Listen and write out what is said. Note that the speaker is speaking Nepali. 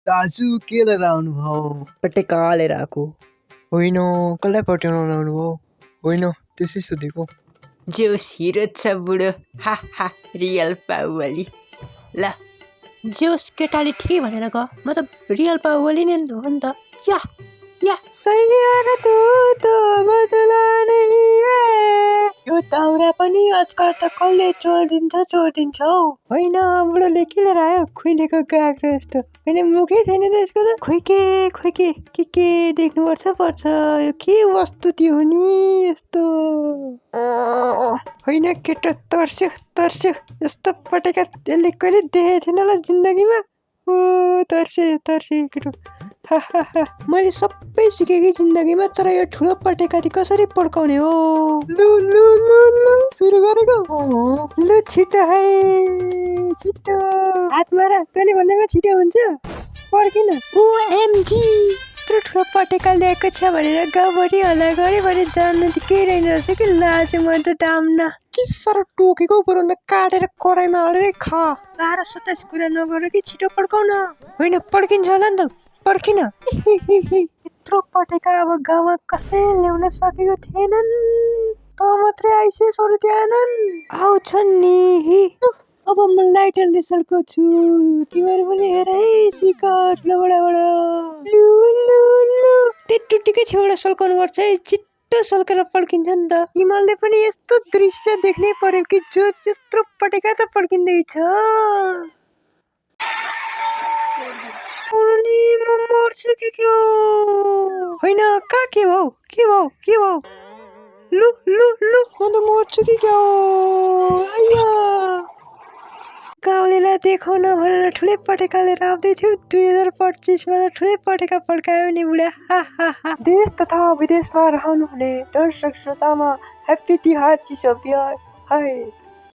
दाजु के लिएर आउनुभयो? पटेका लिएर आएको होइन। कसलाई पट्याउन आउनुभयो? होइन त्यसै सोधेको। जोस हिरो छ बुढो, हा हा रियल बाहुबली। ल जोस केटाले ठिकै भनेर ग, म त रियल बाहुबली नै हो नि त। या या सैयारा तू तो बदला नहीं है। यो दाउरा पनि आजकल त कसले छोडिदिन्छ हौ। होइन बुढोले के लिएर आयो? खुइलेको काँक्रो जस्तो। होइन मुखै छैन त यसको त। खोइ के देख्नुपर्छ यो के वस्तु त्यो हो नि यस्तो। होइन केटो तर्स्यो यस्तो पटेका यसले कहिले देखेको थिएन होला जिन्दगीमा। ओ तर्स्यो केटो। मैले सबै सिकेँ कि जिन्दगीमा, तर यो ठुलो पटेका चाहिँ कसरी पड्काउने हो? लु सुरु गरेको। लु छिटो है छिटो हात मार। तैँले भन्दैमा छिटो हुन्छ। पर्खिन। ओएमजी यत्रो ठुलो पटेका ल्याएको छ भनेर गाउँभरि हल्ला गऱ्यो भने जान्नु त केही रहेन रहेछ कि। लाज म त डाम्ना के साह्रो टोकेको उपरभन्दा काटेर कराईमा हालेर खा। 12-27 कुरा नगर कि छिटो पड्काउन। होइन पड्किन्छ होला नि त, पर्खिन। यत्रो पटेका अब गाउँमा कसैले ल्याउन सकेको थिएनन्। त मात्रै आइसेस अरू थिएनन्। आउँछन् नि। अब म लाइटरले सल्काउँछु। तिमीहरू पनि हेर है सिक ठुलो बडा। त्यही टुटीकै छेउबाट सल्काउनु पर्छ है। छिट्टो सल्केर पड्किन्छ नि त। तिमीहरूले पनि यस्तो दृश्य देख्नै पर्यो कि जो यत्रो पटेका त पड्किँदैछ। म मर्छु कि क्या? होइन कहाँ के भयो? लु म त मर्छु कि क्या? गाउँलेलाई देखाउन भनेर ठुलै पटेका लिएर आउँदै थियो। 2025 मा त ठुलै पटेका पड्कायो नि बुढा। देश तथा विदेशमा रहनुहुने दर्शक श्रोतामा ह्याप्पी तिहार चिसो प्यार। हाय